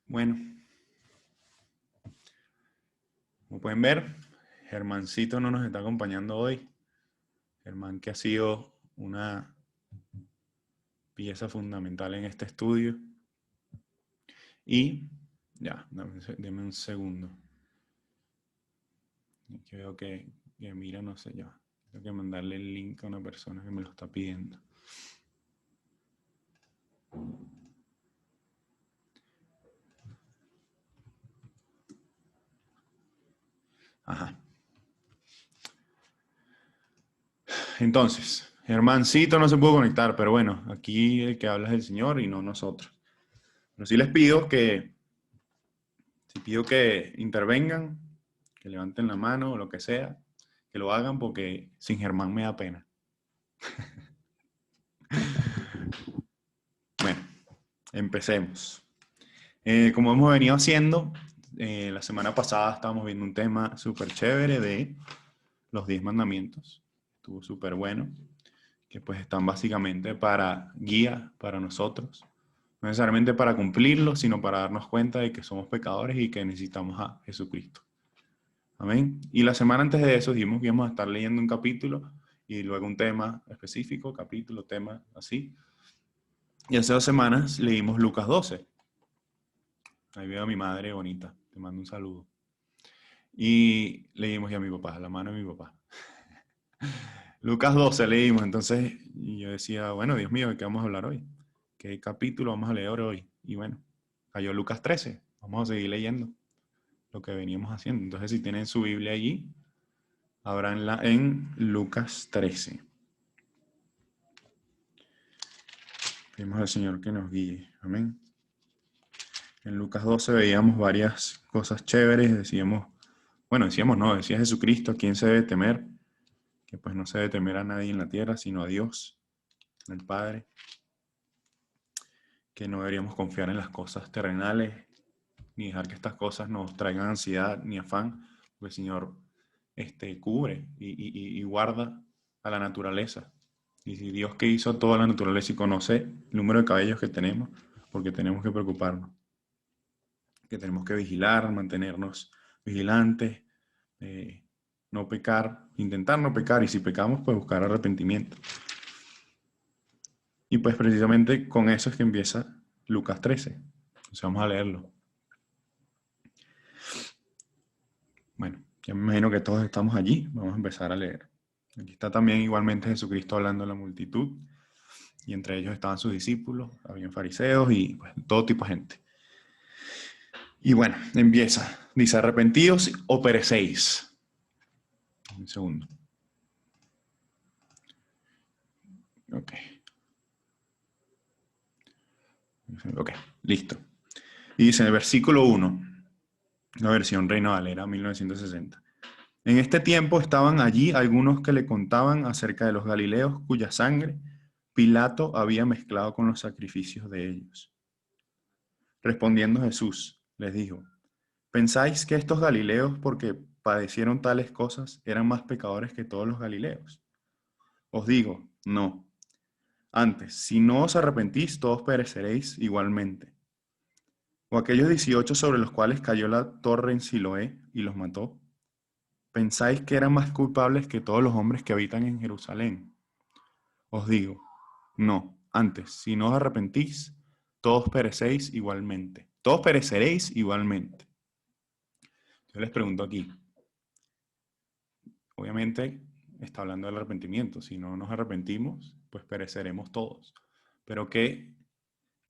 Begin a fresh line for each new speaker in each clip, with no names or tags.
Bueno, como pueden ver, Germancito no nos está acompañando hoy. Germán, que ha sido una pieza fundamental en este estudio. Y ya, deme un segundo. Yo veo que mira, no sé yo. Tengo que mandarle el link a una persona que me lo está pidiendo. Ajá. Entonces, Germancito no se pudo conectar, pero bueno, aquí el que habla es el Señor y no nosotros. Pero sí les pido que intervengan, que levanten la mano o lo que sea, que lo hagan porque sin Germán me da pena. Bueno, empecemos. Como hemos venido haciendo, la semana pasada estábamos viendo un tema súper chévere de los 10 mandamientos. Estuvo súper bueno, que pues están básicamente para guía para nosotros. No necesariamente para cumplirlos, sino para darnos cuenta de que somos pecadores y que necesitamos a Jesucristo. Amén. Y la semana antes de eso dijimos que íbamos a estar leyendo un capítulo y luego un tema específico, capítulo, tema, así. Y hace 2 semanas leímos Lucas 12. Ahí veo a mi madre bonita, te mando un saludo. Y leímos ya a mi papá, la mano de mi papá. Lucas 12 leímos, entonces y yo decía, bueno, Dios mío, ¿de qué vamos a hablar hoy? ¿Qué capítulo vamos a leer hoy? Y bueno, cayó Lucas 13, vamos a seguir leyendo lo que veníamos haciendo. Entonces si tienen su Biblia allí, abranla en Lucas 13. Pedimos al Señor que nos guíe. Amén. En Lucas 12 veíamos varias cosas chéveres. Decíamos no, decía Jesucristo, ¿a quién se debe temer? Que pues no se debe temer a nadie en la tierra, sino a Dios, al Padre. Que no deberíamos confiar en las cosas terrenales, ni dejar que estas cosas nos traigan ansiedad ni afán, porque el Señor cubre y guarda a la naturaleza. Y si Dios que hizo toda la naturaleza y conoce el número de cabellos que tenemos, porque tenemos que preocuparnos, que tenemos que vigilar, mantenernos vigilantes, no pecar, intentar no pecar, y si pecamos, pues buscar arrepentimiento. Y pues precisamente con eso es que empieza Lucas 13. Entonces vamos a leerlo. Bueno, ya me imagino que todos estamos allí, vamos a empezar a leer. Aquí está también igualmente Jesucristo hablando a la multitud, y entre ellos estaban sus discípulos, habían fariseos y pues, todo tipo de gente. Y bueno, empieza. Dice, arrepentidos o perecéis. Un segundo. Ok. Ok, listo. Y dice en el versículo 1, la versión Reina Valera 1960. En este tiempo estaban allí algunos que le contaban acerca de los galileos cuya sangre Pilato había mezclado con los sacrificios de ellos. Respondiendo Jesús, les dijo, ¿pensáis que estos galileos, porque padecieron tales cosas, eran más pecadores que todos los galileos? Os digo, no. Antes, si no os arrepentís, todos pereceréis igualmente. O aquellos 18 sobre los cuales cayó la torre en Siloé y los mató, ¿pensáis que eran más culpables que todos los hombres que habitan en Jerusalén? Os digo, no. Antes, si no os arrepentís, todos perecéis igualmente. Todos pereceréis igualmente. Yo les pregunto aquí, obviamente está hablando del arrepentimiento. Si no nos arrepentimos, pues pereceremos todos. Pero ¿qué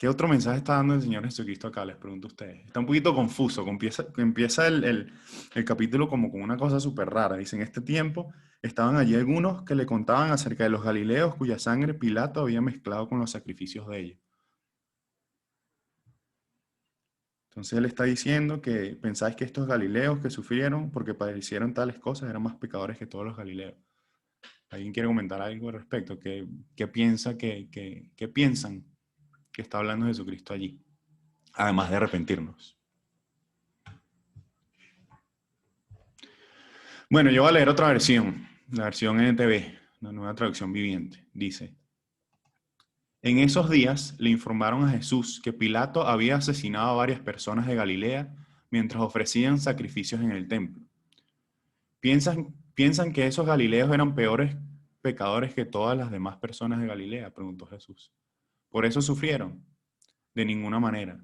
otro mensaje está dando el Señor Jesucristo acá? Les pregunto a ustedes. Está un poquito confuso. Empieza el capítulo como con una cosa súper rara. Dice, en este tiempo estaban allí algunos que le contaban acerca de los galileos cuya sangre Pilato había mezclado con los sacrificios de ellos. Entonces él está diciendo que pensáis que estos galileos que sufrieron porque padecieron tales cosas eran más pecadores que todos los galileos. ¿Alguien quiere comentar algo al respecto? ¿Qué piensan que está hablando Jesucristo allí? Además de arrepentirnos. Bueno, yo voy a leer otra versión, la versión NTV, la nueva traducción viviente. Dice, En esos días le informaron a Jesús que Pilato había asesinado a varias personas de Galilea mientras ofrecían sacrificios en el templo. ¿Piensan que esos galileos eran peores pecadores que todas las demás personas de Galilea?, preguntó Jesús. ¿Por eso sufrieron? De ninguna manera.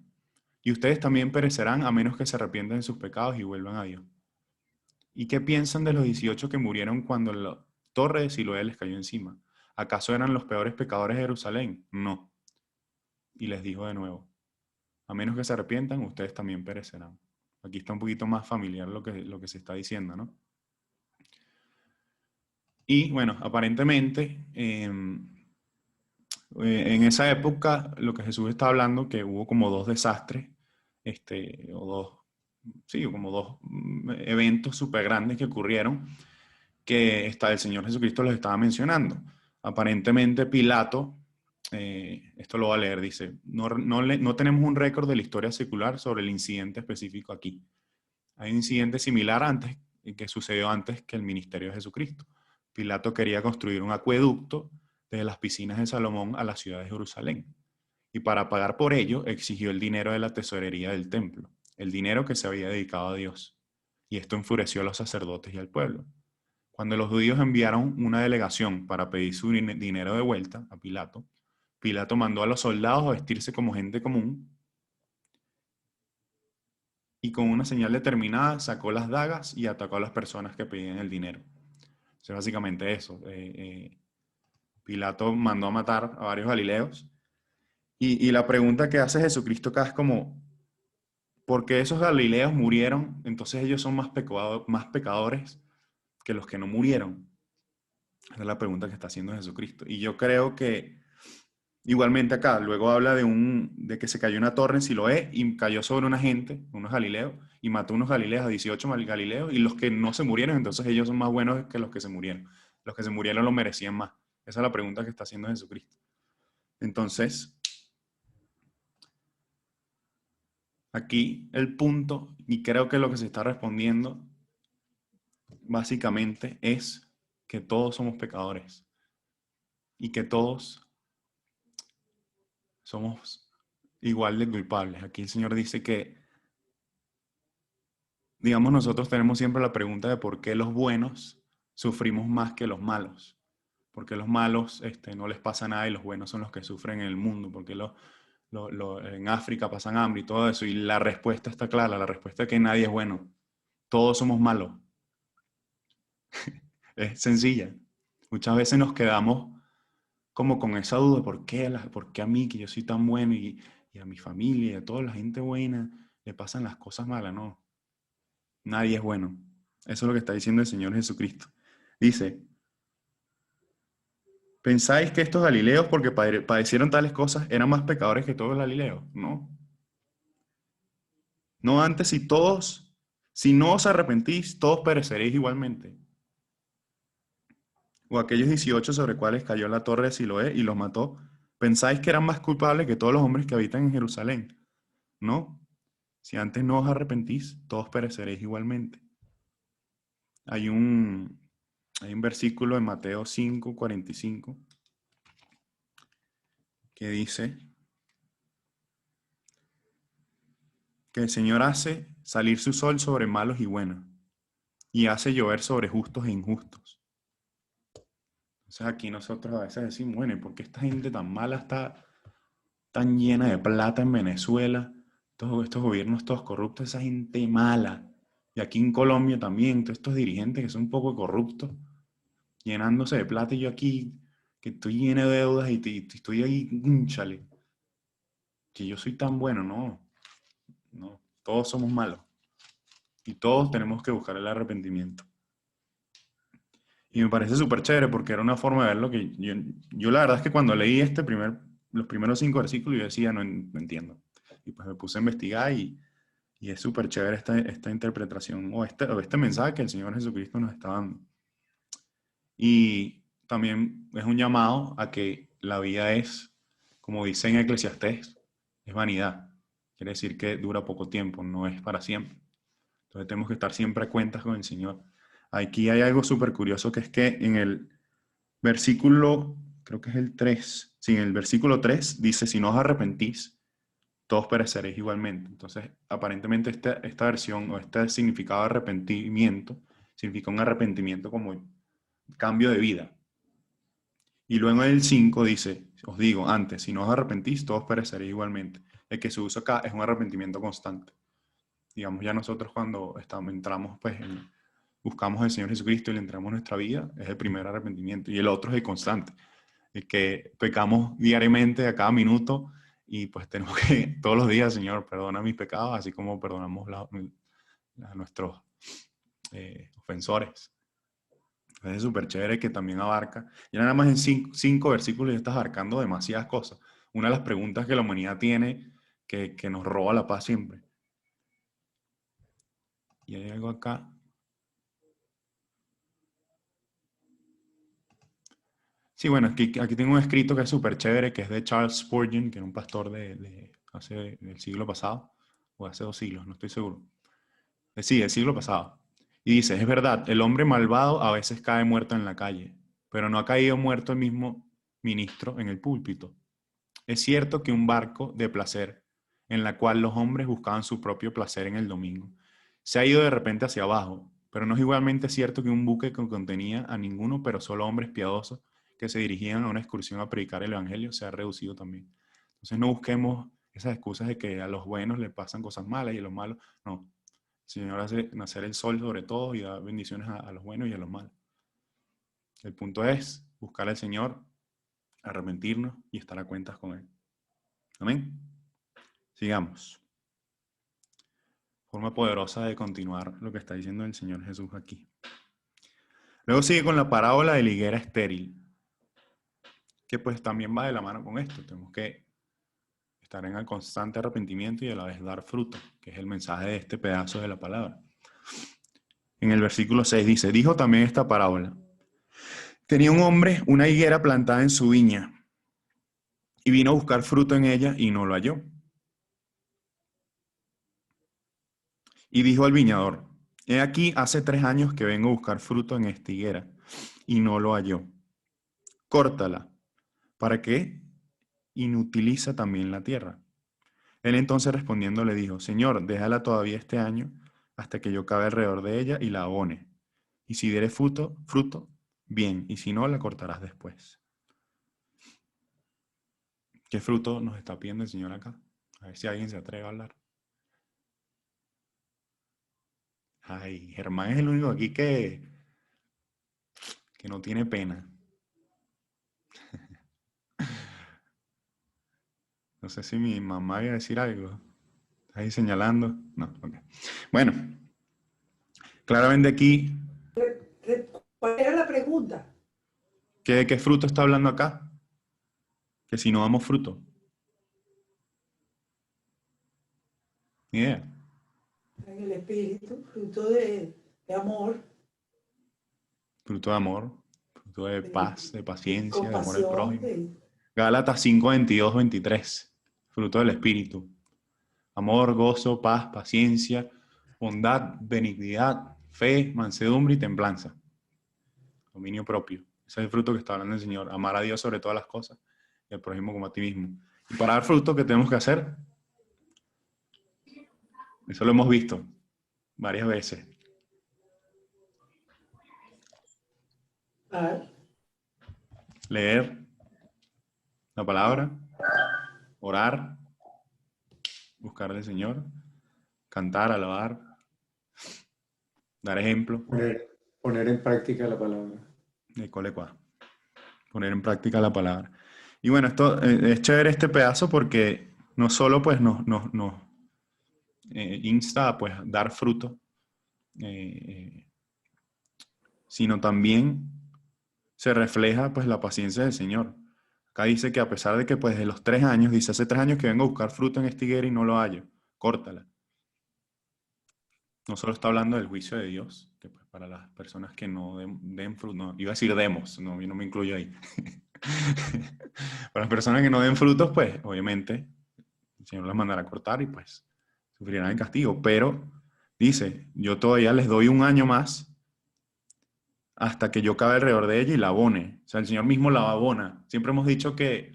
Y ustedes también perecerán a menos que se arrepientan de sus pecados y vuelvan a Dios. ¿Y qué piensan de los 18 que murieron cuando la torre de Siloé les cayó encima? ¿Acaso eran los peores pecadores de Jerusalén? No. Y les dijo de nuevo, a menos que se arrepientan, ustedes también perecerán. Aquí está un poquito más familiar lo que se está diciendo, ¿no? Y bueno, aparentemente, en esa época, lo que Jesús está hablando, que hubo como dos desastres, o dos, sí, como dos eventos súper grandes que ocurrieron, que el Señor Jesucristo los estaba mencionando. Aparentemente Pilato, esto lo voy a leer, dice, no tenemos un récord de la historia secular sobre el incidente específico aquí. Hay un incidente similar antes, que sucedió antes que el ministerio de Jesucristo. Pilato quería construir un acueducto desde las piscinas de Salomón a la ciudad de Jerusalén. Y para pagar por ello exigió el dinero de la tesorería del templo, el dinero que se había dedicado a Dios. Y esto enfureció a los sacerdotes y al pueblo. Cuando los judíos enviaron una delegación para pedir su dinero de vuelta a Pilato, Pilato mandó a los soldados a vestirse como gente común y con una señal determinada sacó las dagas y atacó a las personas que pedían el dinero. O sea, básicamente eso. Pilato mandó a matar a varios galileos. Y la pregunta que hace Jesucristo acá es como, ¿por qué esos galileos murieron? Entonces ellos son más pecadores que los que no murieron. Esa es la pregunta que está haciendo Jesucristo. Y yo creo que igualmente acá, luego habla de que se cayó una torre en Siloé y cayó sobre una gente, unos galileos, y mató unos galileos, a 18 galileos, y los que no se murieron, entonces ellos son más buenos que los que se murieron. Los que se murieron lo merecían más. Esa es la pregunta que está haciendo Jesucristo. Entonces, aquí el punto, y creo que lo que se está respondiendo, básicamente, es que todos somos pecadores y que todos somos igual de culpables. Aquí el Señor dice que, digamos, nosotros tenemos siempre la pregunta de por qué los buenos sufrimos más que los malos. ¿Por qué los malos no les pasa nada y los buenos son los que sufren en el mundo? ¿Por qué en África pasan hambre y todo eso? Y la respuesta está clara, la respuesta es que nadie es bueno. Todos somos malos. Es sencilla. Muchas veces nos quedamos como con esa duda, ¿por qué a mí, que yo soy tan bueno, y a mi familia, y a toda la gente buena, le pasan las cosas malas? No, nadie es bueno. Eso es lo que está diciendo el Señor Jesucristo. Dice, ¿pensáis que estos galileos, porque padecieron tales cosas, eran más pecadores que todos los galileos? No. No antes, si no os arrepentís, todos pereceréis igualmente. O aquellos 18 sobre cuales cayó la torre de Siloé y los mató, ¿pensáis que eran más culpables que todos los hombres que habitan en Jerusalén? No. Si antes no os arrepentís, todos pereceréis igualmente. Hay un, hay un versículo en Mateo 5:45 que dice que el Señor hace salir su sol sobre malos y buenos y hace llover sobre justos e injustos. Entonces aquí nosotros a veces decimos, bueno, ¿y por qué esta gente tan mala está tan llena de plata en Venezuela? Todos estos gobiernos todos corruptos, esa gente mala. Y aquí en Colombia también, todos estos dirigentes que son un poco corruptos, llenándose de plata, y yo aquí, que estoy lleno de deudas y estoy ahí, chale, que yo soy tan bueno. No, no, todos somos malos y todos tenemos que buscar el arrepentimiento. Y me parece súper chévere porque era una forma de verlo que yo la verdad es que cuando leí los primeros 5 versículos yo decía, no entiendo. Y pues me puse a investigar y es súper chévere esta interpretación o este mensaje que el Señor Jesucristo nos está dando. Y también es un llamado a que la vida es, como dice en Eclesiastés, es vanidad. Quiere decir que dura poco tiempo, no es para siempre. Entonces tenemos que estar siempre a cuentas con el Señor. Aquí hay algo súper curioso, que es que en el versículo, creo que es el 3, Sí, en el versículo 3 dice, si no os arrepentís, todos pereceréis igualmente. Entonces, aparentemente esta versión o este significado de arrepentimiento significa un arrepentimiento como cambio de vida. Y luego en el 5 dice, os digo, antes, si no os arrepentís, todos pereceréis igualmente. El que se usa acá es un arrepentimiento constante. Digamos, ya nosotros cuando entramos, pues, buscamos al Señor Jesucristo y le entramos en nuestra vida, es el primer arrepentimiento. Y el otro es el constante, el que pecamos diariamente a cada minuto y pues tenemos que todos los días, Señor, perdona mis pecados, así como perdonamos a nuestros ofensores. Es súper chévere que también abarca, y nada más en cinco versículos ya estás abarcando demasiadas cosas. Una de las preguntas que la humanidad tiene que nos roba la paz siempre. Y hay algo acá. Sí, bueno, aquí tengo un escrito que es súper chévere, que es de Charles Spurgeon, que era un pastor del siglo pasado, o hace 2 siglos, no estoy seguro. Sí, del siglo pasado. Y dice, es verdad, el hombre malvado a veces cae muerto en la calle, pero no ha caído muerto el mismo ministro en el púlpito. Es cierto que un barco de placer, en la cual los hombres buscaban su propio placer en el domingo, se ha ido de repente hacia abajo, pero no es igualmente cierto que un buque que contenía a ninguno, pero solo hombres piadosos que se dirigían a una excursión a predicar el evangelio, se ha reducido también. Entonces no busquemos esas excusas de que a los buenos les pasan cosas malas y a los malos, no. El Señor hace nacer el sol sobre todo y da bendiciones a los buenos y a los malos. El punto es buscar al Señor, arrepentirnos y estar a cuentas con Él. Amén. Sigamos. Forma poderosa de continuar lo que está diciendo el Señor Jesús aquí. Luego sigue con la parábola de la higuera estéril, que pues también va de la mano con esto. Tenemos que estar en el constante arrepentimiento y a la vez dar fruto, que es el mensaje de este pedazo de la palabra. En el versículo 6 dice, dijo también esta parábola. Tenía un hombre una higuera plantada en su viña y vino a buscar fruto en ella y no lo halló. Y dijo al viñador, he aquí hace 3 años que vengo a buscar fruto en esta higuera y no lo halló. Córtala, ¿para qué? Inutiliza también la tierra. Él entonces respondiendo le dijo, Señor, déjala todavía este año hasta que yo cabe alrededor de ella y la abone. Y si diere fruto, bien, y si no, la cortarás después. ¿Qué fruto nos está pidiendo el Señor acá? A ver si alguien se atreve a hablar. Ay, Germán es el único aquí que no tiene pena. No sé si mi mamá iba a decir algo. ¿Está ahí señalando? No, ok. Bueno, claramente aquí,
¿Cuál era la pregunta?
¿qué fruto está hablando acá? Que si no damos fruto. Ni idea.
En el espíritu, fruto de amor,
Fruto de amor, fruto de
de,
paz, de paciencia, de amor al
compasión,
prójimo. Gálatas 5, 22, 23. Fruto del Espíritu. Amor, gozo, paz, paciencia, bondad, benignidad, fe, mansedumbre y templanza. Dominio propio. Ese es el fruto que está hablando el Señor. Amar a Dios sobre todas las cosas y al prójimo como a ti mismo. Y para dar fruto, ¿qué tenemos que hacer? Eso lo hemos visto varias veces.
ah,
Leer la palabra, orar, buscar al Señor, cantar, alabar, dar ejemplo.
Poner en práctica la palabra.
De colecua. Poner en práctica la palabra. Y bueno, esto es chévere este pedazo porque no solo pues nos insta a pues dar fruto, eh, sino también se refleja pues la paciencia del Señor. Acá dice que a pesar de que pues de los 3 años, dice hace 3 años que vengo a buscar fruto en esta higuera y no lo hallo, córtala. No solo está hablando del juicio de Dios, que pues para las personas que no den fruto, no, iba a decir demos, no, yo no me incluyo ahí. Para las personas que no den frutos, pues obviamente el Señor las mandará a cortar y pues sufrirán el castigo. Pero dice, yo todavía les doy un año más hasta que yo cabe alrededor de ella y la abone. O sea, el Señor mismo la abona. Siempre hemos dicho que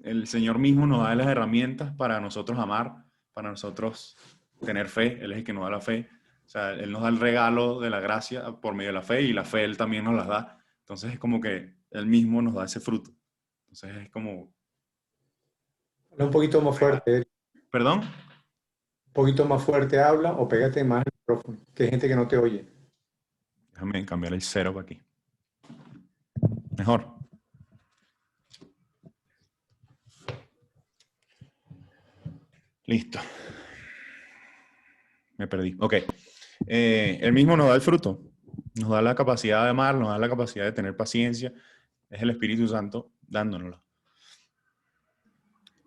el Señor mismo nos da las herramientas para nosotros amar, para nosotros tener fe. Él es el que nos da la fe. O sea, Él nos da el regalo de la gracia por medio de la fe y la fe Él también nos las da. Entonces es como que Él mismo nos da ese fruto. Entonces es como...
Habla un poquito más fuerte, Eric.
¿Perdón?
Un poquito más fuerte habla o pégate más al micrófono, que hay gente que no te oye.
Déjame cambiar el cero para aquí. Mejor. Listo. Me perdí. Ok. Él mismo nos da el fruto. Nos da la capacidad de amar, nos da la capacidad de tener paciencia. Es el Espíritu Santo dándonosla.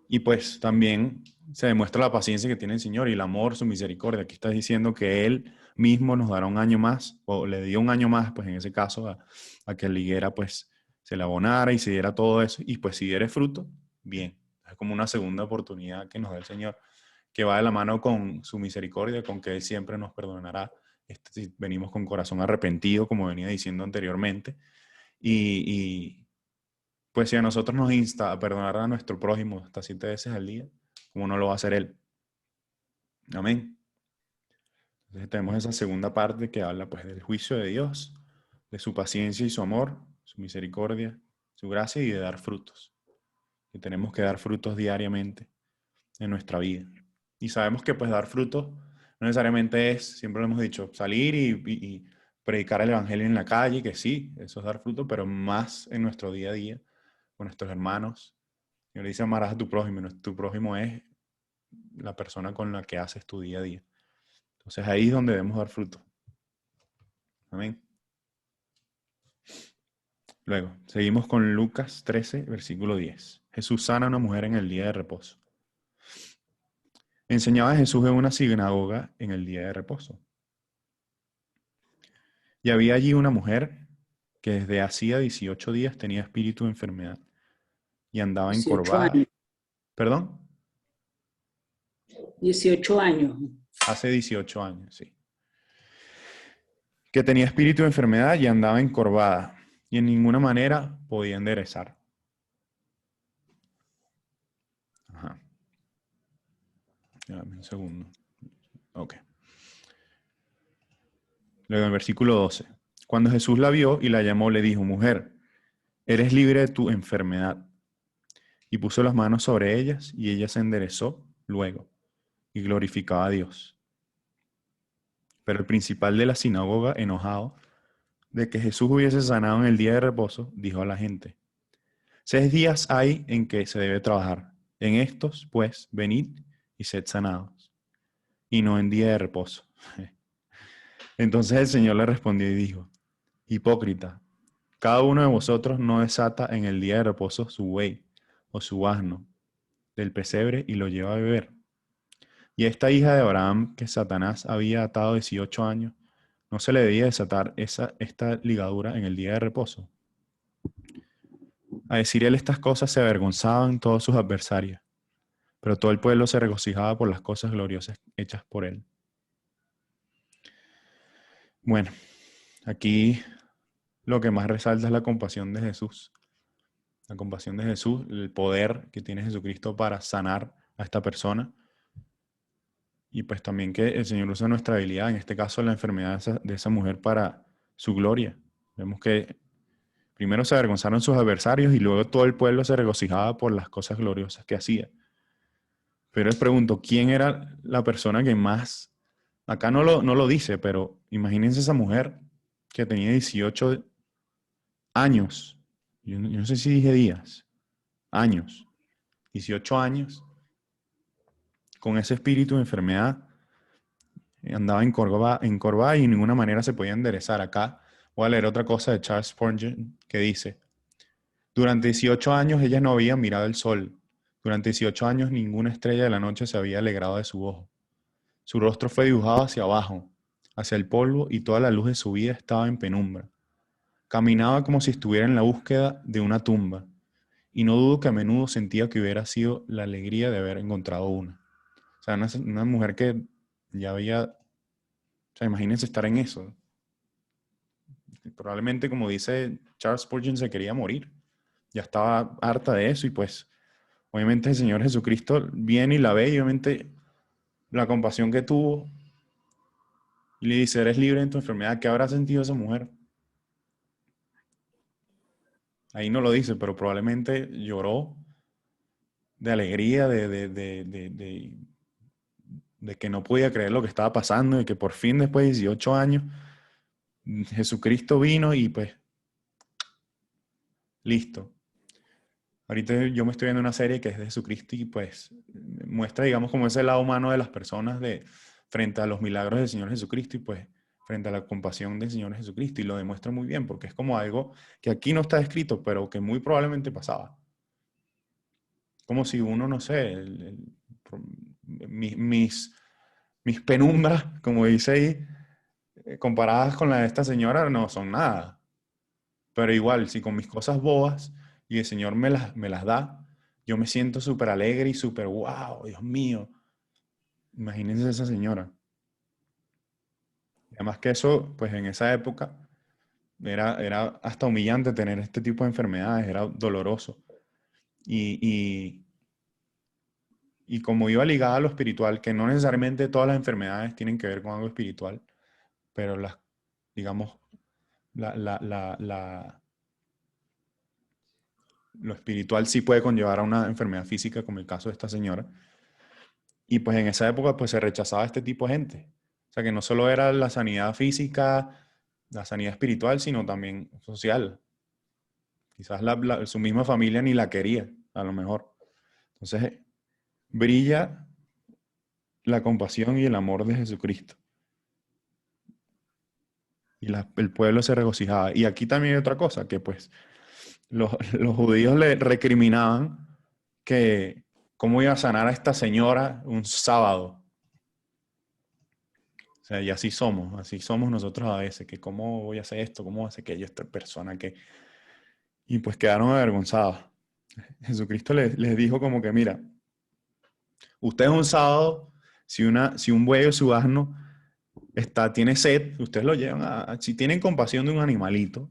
Y pues también se demuestra la paciencia que tiene el Señor y el amor, su misericordia. Aquí está diciendo que Él mismo nos dará un año más, o le dio un año más, pues en ese caso, a que la higuera pues se la abonara y se diera todo eso. Y pues si diere fruto, bien. Es como una segunda oportunidad que nos da el Señor, que va de la mano con su misericordia, con que Él siempre nos perdonará si venimos con corazón arrepentido, como venía diciendo anteriormente. Y pues si a nosotros nos insta a perdonar a nuestro prójimo hasta 7 veces al día, ¿cómo no lo va a hacer Él? Amén. Entonces tenemos esa segunda parte que habla pues del juicio de Dios, de su paciencia y su amor, su misericordia, su gracia y de dar frutos. Que tenemos que dar frutos diariamente en nuestra vida. Y sabemos que pues dar frutos no necesariamente es, siempre lo hemos dicho, salir y predicar el evangelio en la calle, que sí, eso es dar fruto, pero más en nuestro día a día, con nuestros hermanos. Y le dice amarás a tu prójimo, tu prójimo es la persona con la que haces tu día a día. Entonces ahí es donde debemos dar fruto. Amén. Luego, seguimos con Lucas 13, versículo 10. Jesús sana a una mujer en el día de reposo. Enseñaba a Jesús en una sinagoga en el día de reposo. Y había allí una mujer que desde hacía 18 días tenía espíritu de enfermedad y andaba
18
encorvada.
años.
¿Perdón?
18 años.
Hace 18 años, sí. Que tenía espíritu de enfermedad y andaba encorvada y en ninguna manera podía enderezar. Ajá. Dame un segundo. Ok. Luego en el versículo 12. Cuando Jesús la vio y la llamó, le dijo, mujer, eres libre de tu enfermedad. Y puso las manos sobre ellas y ella se enderezó luego y glorificaba a Dios. Pero el principal de la sinagoga, enojado de que Jesús hubiese sanado en el día de reposo, dijo a la gente, 6 días hay en que se debe trabajar. En estos, pues, venid y sed sanados, y no en día de reposo. Entonces el Señor le respondió y dijo, hipócrita, cada uno de vosotros no desata en el día de reposo su buey o su asno del pesebre y lo lleva a beber. Y a esta hija de Abraham que Satanás había atado 18 años, ¿no se le debía desatar esta ligadura en el día de reposo? A decir él estas cosas se avergonzaban todos sus adversarios, pero todo el pueblo se regocijaba por las cosas gloriosas hechas por él. Bueno, aquí lo que más resalta es la compasión de Jesús. La compasión de Jesús, el poder que tiene Jesucristo para sanar a esta persona. Y pues también que el Señor usa nuestra habilidad, en este caso la enfermedad de esa mujer para su gloria. Vemos que primero se avergonzaron sus adversarios y luego todo el pueblo se regocijaba por las cosas gloriosas que hacía. Pero les pregunto, ¿quién era la persona que más, acá no lo dice, pero imagínense esa mujer que tenía 18 años, yo no sé si dije días, años, 18 años, con ese espíritu de enfermedad, andaba encorvada y de ninguna manera se podía enderezar. Acá voy a leer otra cosa de Charles Spurgeon que dice, durante 18 años ella no había mirado el sol. Durante 18 años ninguna estrella de la noche se había alegrado de su ojo. Su rostro fue dibujado hacia abajo, hacia el polvo, y toda la luz de su vida estaba en penumbra. Caminaba como si estuviera en la búsqueda de una tumba, y no dudo que a menudo sentía que hubiera sido la alegría de haber encontrado una. O sea, una mujer que ya había, o sea, imagínense estar en eso. Probablemente, como dice Charles Spurgeon, se quería morir. Ya estaba harta de eso y pues Obviamente el Señor Jesucristo viene y la ve y obviamente la compasión que tuvo y le dice, eres libre en tu enfermedad. ¿Qué habrá sentido esa mujer? Ahí no lo dice, pero probablemente lloró de alegría, de que no podía creer lo que estaba pasando y que por fin después de 18 años Jesucristo vino y pues listo. Ahorita yo me estoy viendo una serie que es de Jesucristo y pues muestra, digamos, como ese lado humano de las personas frente a los milagros del Señor Jesucristo y pues frente a la compasión del Señor Jesucristo y lo demuestra muy bien porque es como algo que aquí no está escrito, pero que muy probablemente pasaba. Como si uno, no sé, mis penumbras, como dice ahí, comparadas con la de esta señora, no son nada. Pero igual, si con mis cosas bobas y el Señor me las da, yo me siento súper alegre y súper, wow, Dios mío. Imagínense esa señora. Además que eso, pues en esa época era hasta humillante tener este tipo de enfermedades, era doloroso. Y, y, y como iba ligada a lo espiritual, que no necesariamente todas las enfermedades tienen que ver con algo espiritual, pero las, digamos, la, la, la, la- lo espiritual sí puede conllevar a una enfermedad física, como el caso de esta señora. Y pues en esa época pues se rechazaba a este tipo de gente. O sea que no solo era la sanidad física, la sanidad espiritual, sino también social. Quizás su misma familia ni la quería, a lo mejor. Entonces brilla la compasión y el amor de Jesucristo. Y el pueblo se regocijaba. Y aquí también hay otra cosa, que pues los judíos le recriminaban que cómo iba a sanar a esta señora un sábado. O sea, y así somos nosotros a veces, que cómo voy a hacer esto, cómo hace que yo esta persona que... Y pues quedaron avergonzados. Jesucristo les dijo como que, mira, ustedes un sábado, si un buey o su asno tiene sed, ustedes lo llevan si tienen compasión de un animalito,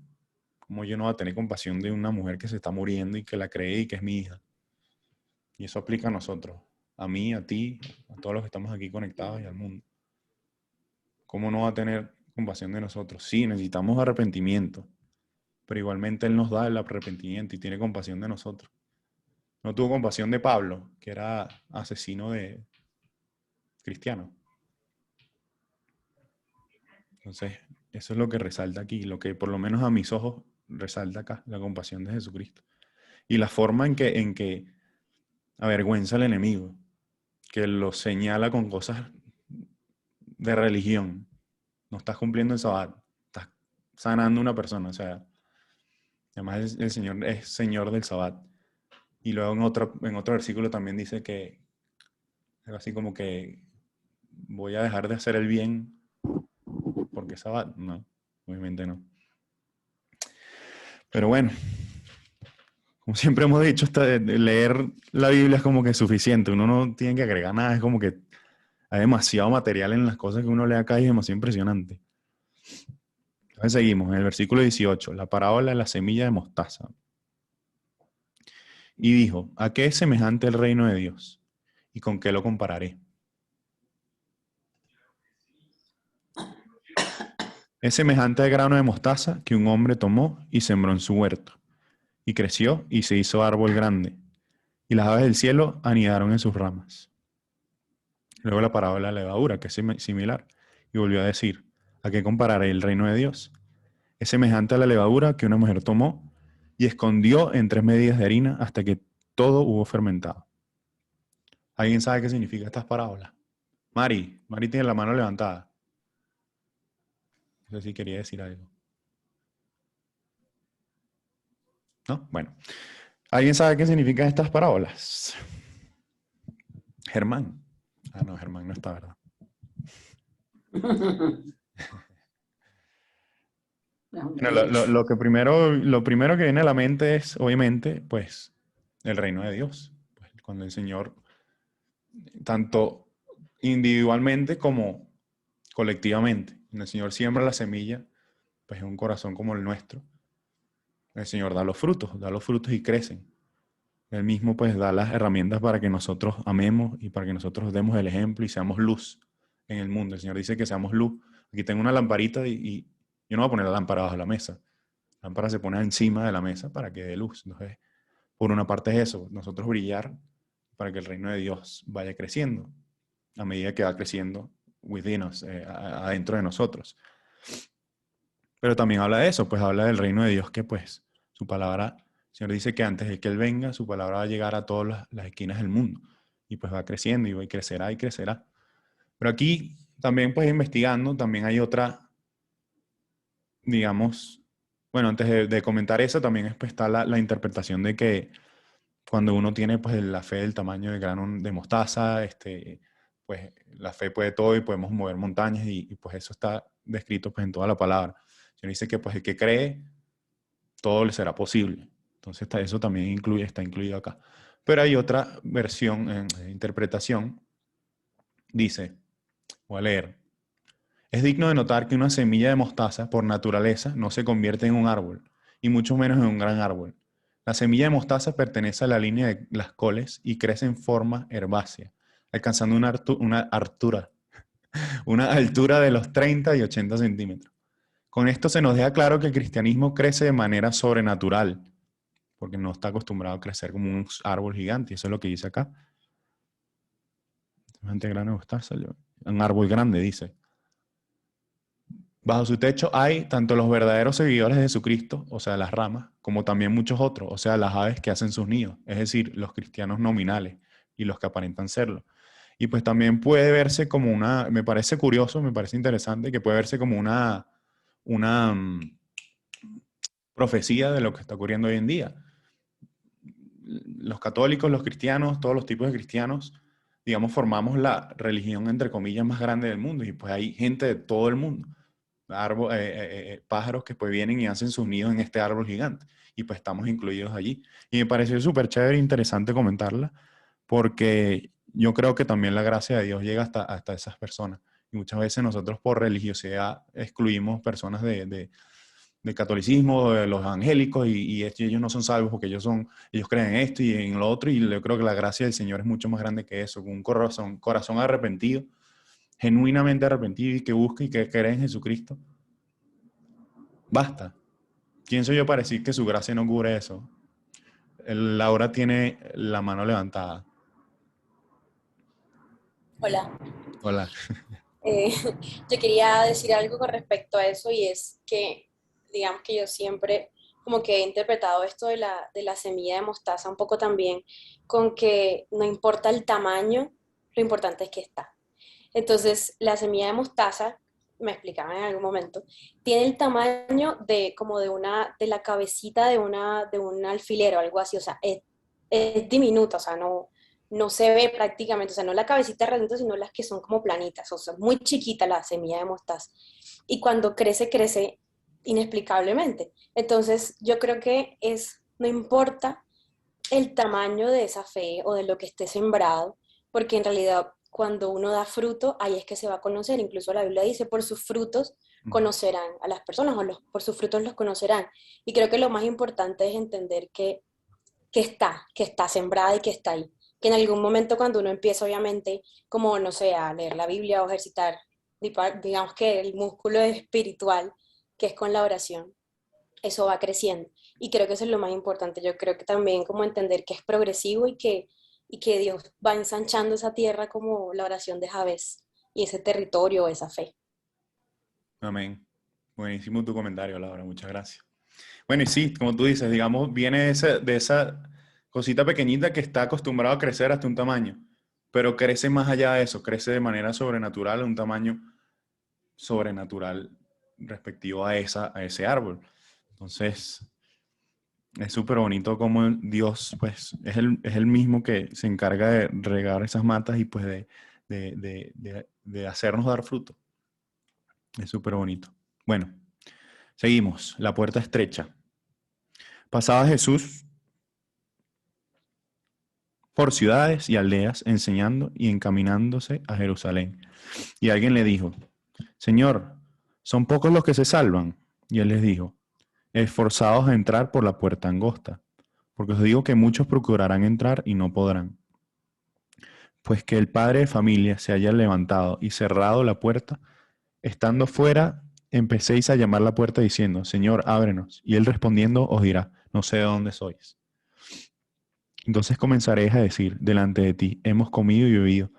como yo no voy a tener compasión de una mujer que se está muriendo y que la cree y que es mi hija. Y eso aplica a nosotros, a mí, a ti, a todos los que estamos aquí conectados y al mundo. ¿Cómo no va a tener compasión de nosotros? Sí, necesitamos arrepentimiento, pero igualmente Él nos da el arrepentimiento y tiene compasión de nosotros. No tuvo compasión de Pablo, que era asesino de cristiano. Entonces, eso es lo que resalta aquí, lo que por lo menos a mis ojos resalta acá, la compasión de Jesucristo. Y la forma en que avergüenza al enemigo, que lo señala con cosas de religión. No estás cumpliendo el sabbat, estás sanando a una persona, o sea, además el Señor es Señor del sabbat. Y luego en otro versículo también dice que, algo así como que voy a dejar de hacer el bien porque es sabbat. No, obviamente no. Pero bueno, como siempre hemos dicho, de leer la Biblia es como que suficiente. Uno no tiene que agregar nada, es como que hay demasiado material en las cosas que uno lee acá y es demasiado impresionante. Entonces seguimos, en el versículo 18, la parábola de la semilla de mostaza. Y dijo, ¿a qué es semejante el reino de Dios? ¿Y con qué lo compararé? Es semejante al grano de mostaza que un hombre tomó y sembró en su huerto. Y creció y se hizo árbol grande. Y las aves del cielo anidaron en sus ramas. Luego la parábola de la levadura, que es similar. Y volvió a decir, ¿a qué compararé el reino de Dios? Es semejante a la levadura que una mujer tomó y escondió en 3 medidas de harina hasta que todo hubo fermentado. ¿Alguien sabe qué significa estas parábolas? Mari tiene la mano levantada. No sé si quería decir algo. ¿No? Bueno. ¿Alguien sabe qué significan estas parábolas? Germán. Ah, no, Germán no está, ¿verdad? Bueno, lo primero que viene a la mente es, obviamente, pues, el reino de Dios. Pues, cuando el Señor, tanto individualmente como colectivamente, cuando el Señor siembra la semilla, pues en un corazón como el nuestro, el Señor da los frutos y crecen. Él mismo pues da las herramientas para que nosotros amemos y para que nosotros demos el ejemplo y seamos luz en el mundo. El Señor dice que seamos luz. Aquí tengo una lamparita y yo no voy a poner la lámpara bajo la mesa. La lámpara se pone encima de la mesa para que dé luz. Entonces, por una parte es eso, nosotros brillar para que el reino de Dios vaya creciendo a medida que va creciendo within us, adentro de nosotros. Pero también habla de eso, pues habla del reino de Dios que pues su palabra, el Señor dice que antes de que Él venga, su palabra va a llegar a todas las esquinas del mundo y pues va creciendo y crecerá y crecerá. Pero aquí también pues investigando, también hay otra, digamos, bueno, antes de comentar eso, también es, pues, está la interpretación de que cuando uno tiene pues la fe del tamaño de grano de mostaza, pues la fe puede todo y podemos mover montañas y pues eso está descrito pues en toda la palabra. El Señor dice que pues el que cree, todo le será posible. Entonces eso también está incluido acá. Pero hay otra versión, interpretación, dice, voy a leer, es digno de notar que una semilla de mostaza, por naturaleza, no se convierte en un árbol, y mucho menos en un gran árbol. La semilla de mostaza pertenece a la línea de las coles y crece en forma herbácea, alcanzando una altura de los 30 y 80 centímetros. Con esto se nos deja claro que el cristianismo crece de manera sobrenatural, porque no está acostumbrado a crecer como un árbol gigante, y eso es lo que dice acá. Un árbol grande, dice. Bajo su techo hay tanto los verdaderos seguidores de Jesucristo, o sea, las ramas, como también muchos otros, o sea, las aves que hacen sus nidos, es decir, los cristianos nominales y los que aparentan serlo. Y pues también puede verse como me parece curioso, me parece interesante, que puede verse como una profecía de lo que está ocurriendo hoy en día. Los católicos, los cristianos, todos los tipos de cristianos, digamos, formamos la religión, entre comillas, más grande del mundo, y pues hay gente de todo el mundo. Pájaros que pues vienen y hacen sus nidos en este árbol gigante y pues estamos incluidos allí. Y me pareció súper chévere e interesante comentarla porque yo creo que también la gracia de Dios llega hasta esas personas. Y muchas veces nosotros por religiosidad excluimos personas del catolicismo, de los angélicos y ellos no son salvos porque ellos creen en esto y en lo otro, y yo creo que la gracia del Señor es mucho más grande que eso, con un corazón arrepentido, genuinamente arrepentido y que busca y que cree en Jesucristo. Basta. ¿Quién soy yo para decir que su gracia no cubre eso? Laura tiene la mano levantada.
Hola.
Hola.
Eh, yo quería decir algo con respecto a eso y es que, digamos que yo siempre como que he interpretado esto de la semilla de mostaza un poco también con que no importa el tamaño, lo importante es que está. Entonces, la semilla de mostaza, me explicaban en algún momento, tiene el tamaño de como de la cabecita de un alfiler o algo así, o sea, es diminuta, o sea, no se ve prácticamente, o sea, no la cabecita redonda, sino las que son como planitas, o sea, muy chiquita la semilla de mostaza. Y cuando crece, crece inexplicablemente. Entonces, yo creo que no importa el tamaño de esa fe o de lo que esté sembrado, porque en realidad cuando uno da fruto, ahí es que se va a conocer. Incluso la Biblia dice, por sus frutos conocerán a las personas o por sus frutos los conocerán. Y creo que lo más importante es entender que está sembrada y que está ahí. Que en algún momento cuando uno empieza, obviamente, como, no sé, a leer la Biblia o ejercitar, digamos que el músculo espiritual, que es con la oración, eso va creciendo. Y creo que eso es lo más importante. Yo creo que también como entender que es progresivo y que Dios va ensanchando esa tierra como la oración de Jabez y ese territorio, esa fe.
Amén. Buenísimo tu comentario, Laura. Muchas gracias. Bueno, y sí, como tú dices, digamos, viene de esa cosita pequeñita que está acostumbrado a crecer hasta un tamaño, pero crece más allá de eso, crece de manera sobrenatural a un tamaño sobrenatural respectivo a ese árbol. Entonces, es súper bonito como Dios, pues, es el mismo que se encarga de regar esas matas y pues de hacernos dar fruto. Es súper bonito. Bueno, seguimos. La puerta estrecha. Pasaba Jesús por ciudades y aldeas, enseñando y encaminándose a Jerusalén. Y alguien le dijo, Señor, ¿son pocos los que se salvan? Y él les dijo, esforzaos a entrar por la puerta angosta, porque os digo que muchos procurarán entrar y no podrán. Pues que el padre de familia se haya levantado y cerrado la puerta, estando fuera, empecéis a llamar a la puerta diciendo, Señor, ábrenos. Y él respondiendo os dirá, no sé de dónde sois. Entonces comenzaréis a decir, delante de ti, hemos comido y bebido,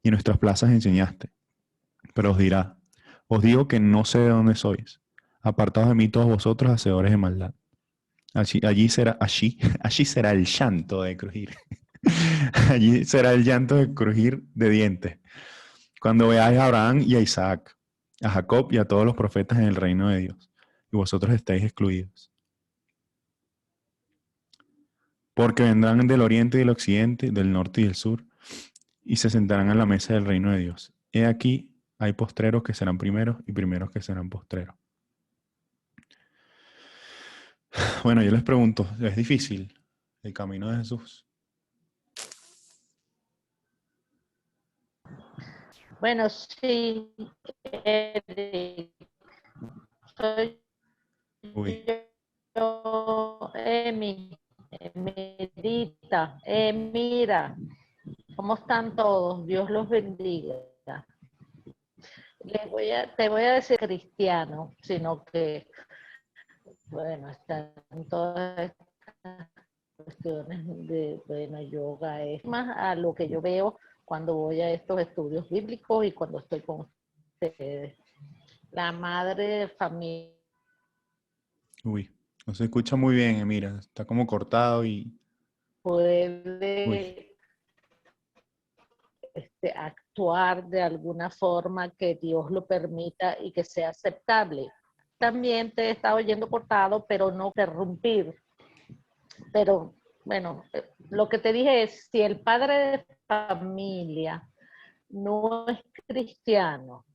y en nuestras plazas enseñaste. Pero os dirá, os digo que no sé de dónde sois. Apartados de mí todos vosotros, hacedores de maldad. Allí será el llanto de crujir. Allí será el llanto de crujir de dientes. Cuando veáis a Abraham y a Isaac, a Jacob y a todos los profetas en el reino de Dios, y vosotros estáis excluidos. Porque vendrán del oriente y del occidente, del norte y del sur, y se sentarán a la mesa del reino de Dios. He aquí, hay postreros que serán primeros y primeros que serán postreros. Bueno, yo les pregunto, ¿es difícil el camino de Jesús?
Bueno, sí, Eric, soy
Uy,
yo, Emirita, Emira, ¿cómo están todos? Dios los bendiga. Te voy a decir cristiano, sino que, bueno, están todas estas cuestiones de, bueno, yoga, es más a lo que yo veo cuando voy a estos estudios bíblicos y cuando estoy con ustedes. La madre de familia.
uy, no se escucha muy bien, mira, está como cortado y... Uy,
Puede actuar de alguna forma que Dios lo permita y que sea aceptable. También te he estado oyendo cortado, pero no interrumpir. Pero bueno, lo que te dije es, si el padre de familia no es cristiano,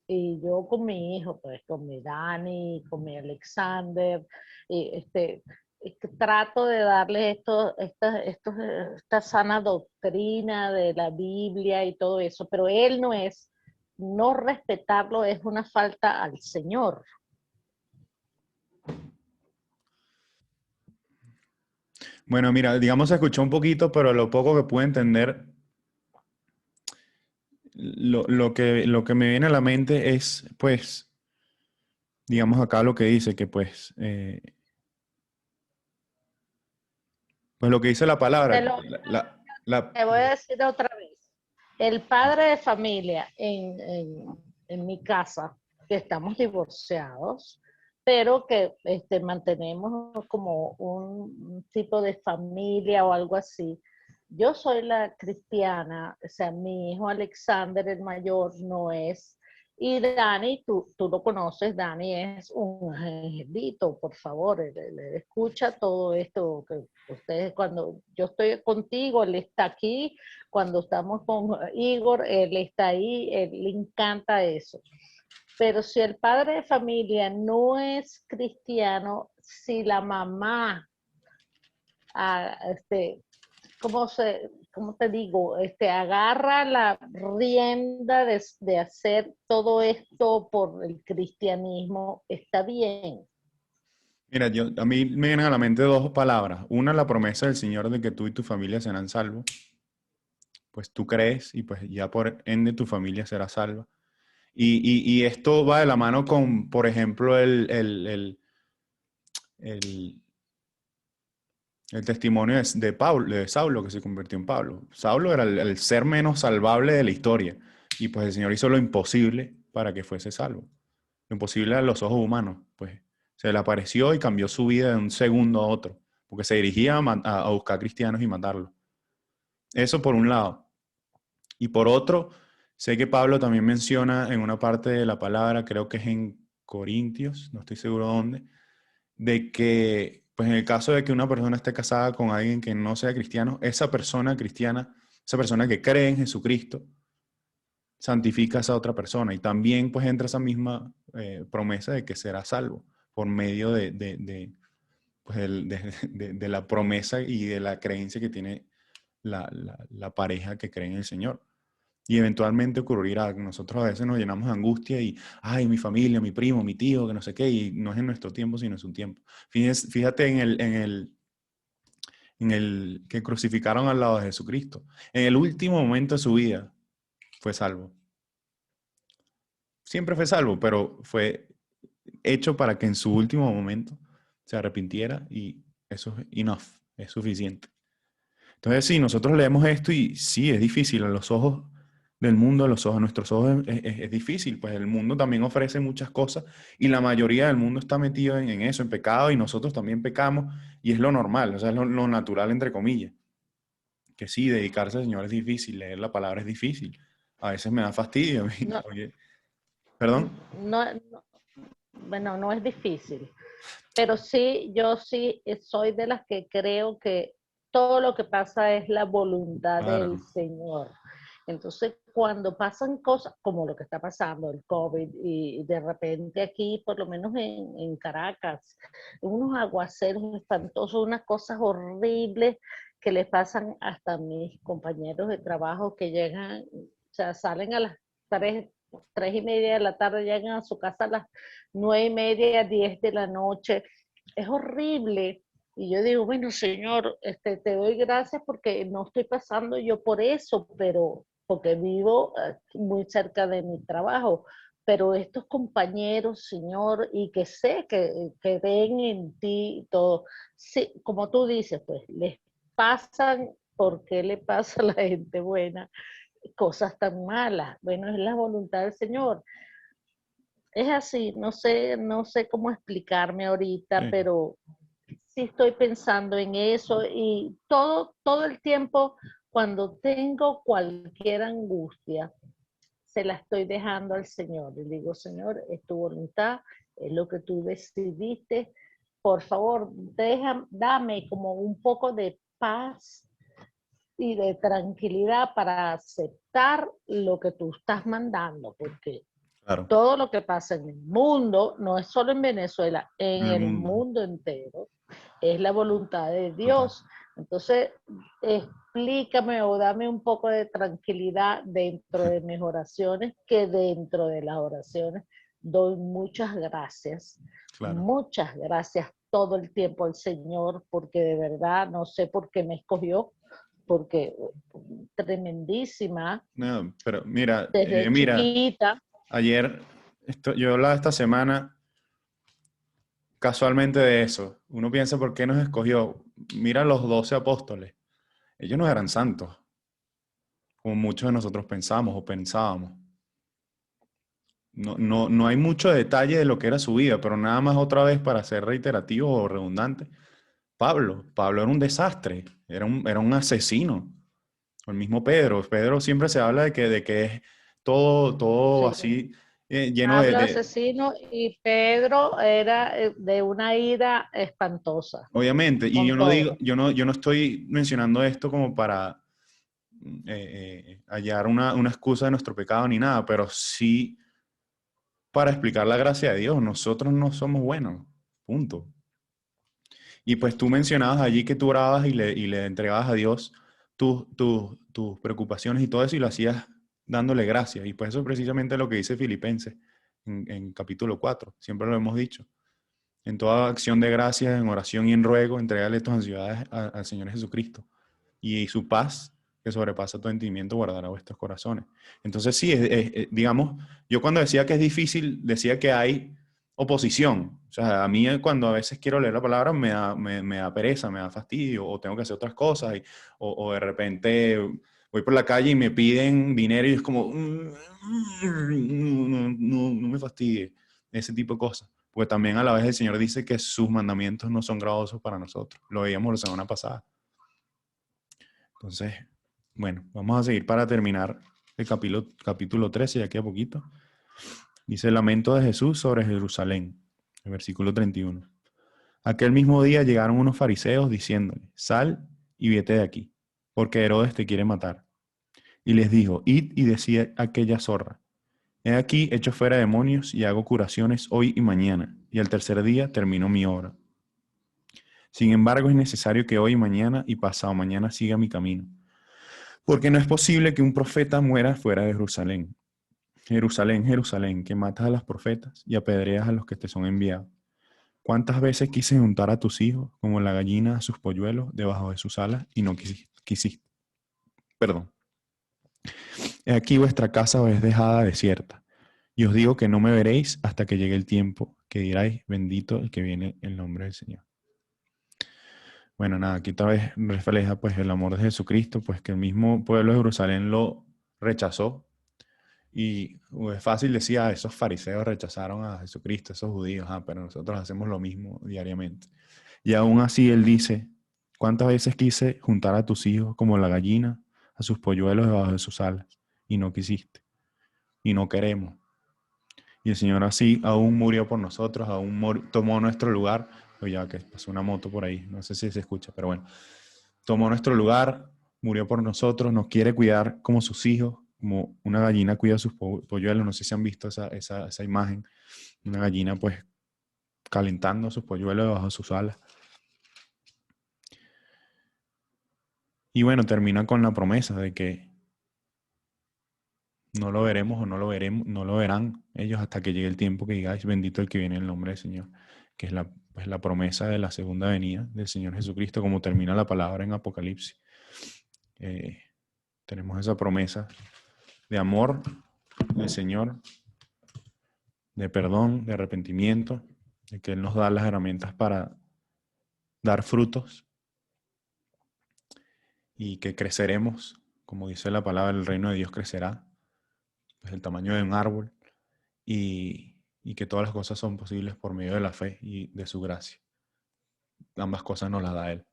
y yo con mi hijo, pues con mi Dani, con mi Alexander, y trato de darles esta sana doctrina de la Biblia y todo eso, pero él no respetarlo es una falta al Señor.
bueno, mira, digamos se escuchó un poquito, pero lo poco que pude entender, lo que me viene a la mente es, pues, digamos acá lo que dice, que pues lo que dice la palabra,
Te lo,
la-
te voy a decir otra vez. El padre de familia en mi casa, que estamos divorciados, pero que mantenemos como un tipo de familia o algo así. Yo soy la cristiana, o sea, mi hijo Alexander, el mayor, no es. Y Dani, tú lo conoces, Dani es un angelito, por favor, él escucha todo esto que ustedes, cuando yo estoy contigo, él está aquí, cuando estamos con Igor, él está ahí, él le encanta eso. Pero si el padre de familia no es cristiano, si la mamá, ah, ¿cómo te digo? Agarra la rienda de hacer todo esto por el cristianismo, está bien.
mira, a mí me vienen a la mente dos palabras. Una, la promesa del Señor de que tú y tu familia serán salvos. Pues tú crees y pues ya por ende tu familia será salva. Y esto va de la mano con, por ejemplo, el- el testimonio de Pablo, de Saulo, que se convirtió en Pablo. Saulo era el ser menos salvable de la historia. Y pues el Señor hizo lo imposible para que fuese salvo. Lo imposible a los ojos humanos. Pues se le apareció y cambió su vida de un segundo a otro. Porque se dirigía a buscar cristianos y matarlos. Eso por un lado. Y por otro, sé que Pablo también menciona en una parte de la palabra, creo que es en Corintios, no estoy seguro dónde, de que, pues en el caso de que una persona esté casada con alguien que no sea cristiano, esa persona cristiana, esa persona que cree en Jesucristo, santifica a esa otra persona. Y también pues entra esa misma promesa de que será salvo por medio pues, de la promesa y de la creencia que tiene la pareja que cree en el Señor. Y eventualmente ocurrirá. Nosotros a veces nos llenamos de angustia y, ay, mi familia, mi primo, mi tío, que no sé qué, y no es en nuestro tiempo, sino en su tiempo. Fíjate en el que crucificaron al lado de Jesucristo. En el último momento de su vida fue salvo. Siempre fue salvo, pero fue hecho para que en su último momento se arrepintiera y eso es enough, es suficiente. Entonces, sí, nosotros leemos esto y sí, es difícil a los ojos del mundo, a los ojos, a nuestros ojos es difícil, pues el mundo también ofrece muchas cosas y la mayoría del mundo está metido en eso, en pecado, y nosotros también pecamos y es lo normal, o sea, es lo natural entre comillas. Que sí, dedicarse al Señor es difícil, leer la palabra es difícil. A veces me da fastidio.
No,
Oye, ¿perdón?
no, bueno, no es difícil, pero sí, yo sí soy de las que creo que todo lo que pasa es la voluntad del
Claro,
Señor. Entonces, cuando pasan cosas como lo que está pasando, el COVID, y de repente aquí, por lo menos en Caracas, unos aguaceros espantosos, unas cosas horribles que le pasan hasta a mis compañeros de trabajo que llegan, o sea, salen a las 3:30 de la tarde, llegan a su casa a las 9:30, 10 de la noche. Es horrible. Y yo digo, bueno, Señor, te doy gracias porque no estoy pasando yo por eso, pero porque vivo muy cerca de mi trabajo. Pero estos compañeros, Señor, y que sé que ven en ti y todo, sí, como tú dices, pues les pasan, ¿por qué le pasa a la gente buena cosas tan malas? Bueno, es la voluntad del Señor. Es así, no sé cómo explicarme ahorita,
sí,
pero sí estoy pensando en eso y todo el tiempo cuando tengo cualquier angustia, se la estoy dejando al Señor. Y digo, Señor, es tu voluntad, es lo que tú decidiste. Por favor, dame como un poco de paz y de tranquilidad para aceptar lo que tú estás mandando, porque
claro,
todo lo que pasa en el mundo, no es solo en Venezuela, en
en el
el
mundo,
mundo entero, es la voluntad de
total.
Dios. Entonces, explícame o dame un poco de tranquilidad dentro de mis oraciones, que dentro de las oraciones doy
Claro.
muchas gracias todo el tiempo al Señor, porque de verdad no sé por qué me escogió, porque tremendísima,
No, pero mira,
desde chiquita.
ayer, yo hablaba esta semana casualmente de eso. Uno piensa, ¿por qué nos escogió? Mira los 12 apóstoles. Ellos no eran santos, como muchos de nosotros pensamos o pensábamos. No hay mucho detalle de lo que era su vida, pero nada más otra vez para ser reiterativo o redundante. Pablo era un desastre, era un asesino. O el mismo Pedro. Pedro siempre se habla de que es todo
Sí.
así lleno de,
Pablo
de-
asesino y Pedro era de una ira espantosa
Obviamente, y yo
con
no digo,
todo.
yo no estoy mencionando esto como para hallar una excusa de nuestro pecado ni nada, pero sí para explicar la gracia de Dios. Nosotros no somos buenos, punto. Y pues tú mencionabas allí que tú orabas y le entregabas a Dios tus preocupaciones y todo eso y lo hacías dándole gracias. Y pues eso es precisamente lo que dice Filipenses en capítulo 4. Siempre lo hemos dicho. En toda acción de gracias, en oración y en ruego, entregale tus ansiedades al Señor Jesucristo. Y su paz, que sobrepasa todo entendimiento, guardará vuestros corazones. Entonces sí, digamos, yo cuando decía que es difícil, decía que hay oposición. O sea, a mí cuando a veces quiero leer la palabra me da pereza, me da fastidio, o tengo que hacer otras cosas, o de repente voy por la calle y me piden dinero y es como, no me fastidie, ese tipo de cosas. Porque también a la vez el Señor dice que sus mandamientos no son gravosos para nosotros. Lo veíamos la semana pasada. Entonces, bueno, vamos a seguir para terminar el capítulo 13, ya queda poquito. Dice el lamento de Jesús sobre Jerusalén, el versículo 31. Aquel mismo día llegaron unos fariseos diciéndole, sal y vete de aquí, porque Herodes te quiere matar. Y les dijo, id y decid a aquella zorra, he aquí echo fuera demonios y hago curaciones hoy y mañana, y al tercer día termino mi obra. Sin embargo, es necesario que hoy, mañana y pasado mañana siga mi camino, porque no es posible que un profeta muera fuera de Jerusalén. Jerusalén, Jerusalén, que matas a los profetas y apedreas a los que te son enviados. ¿Cuántas veces quise juntar a tus hijos como la gallina a sus polluelos debajo de sus alas y no quisiste? Perdón. He aquí vuestra casa os es dejada desierta. Y os digo que no me veréis hasta que llegue el tiempo que diráis, bendito el que viene en nombre del Señor. Bueno, nada, aquí otra vez refleja pues el amor de Jesucristo, pues que el mismo pueblo de Jerusalén lo rechazó. Y es fácil decir, esos fariseos rechazaron a Jesucristo, esos judíos, pero nosotros hacemos lo mismo diariamente. Y aún así él dice, ¿cuántas veces quise juntar a tus hijos como la gallina a sus polluelos debajo de sus alas? Y no quisiste. Y no queremos. Y el Señor así aún murió por nosotros, aún tomó nuestro lugar. Oye, ya que pasó una moto por ahí, no sé si se escucha, pero bueno. Tomó nuestro lugar, murió por nosotros, nos quiere cuidar como sus hijos, como una gallina cuida a sus polluelos. No sé si han visto esa imagen. Una gallina pues calentando sus polluelos debajo de sus alas. Y bueno, termina con la promesa de que no lo veremos o no lo verán ellos hasta que llegue el tiempo que digáis, bendito el que viene en el nombre del Señor, que es la promesa de la segunda venida del Señor Jesucristo, como termina la palabra en Apocalipsis. Tenemos esa promesa de amor del Señor, de perdón, de arrepentimiento, de que Él nos da las herramientas para dar frutos y que creceremos, como dice la palabra, el reino de Dios crecerá, pues el tamaño de un árbol, y que todas las cosas son posibles por medio de la fe y de su gracia. Ambas cosas nos las da Él.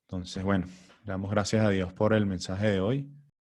Entonces, bueno, le damos gracias a Dios por el mensaje de hoy.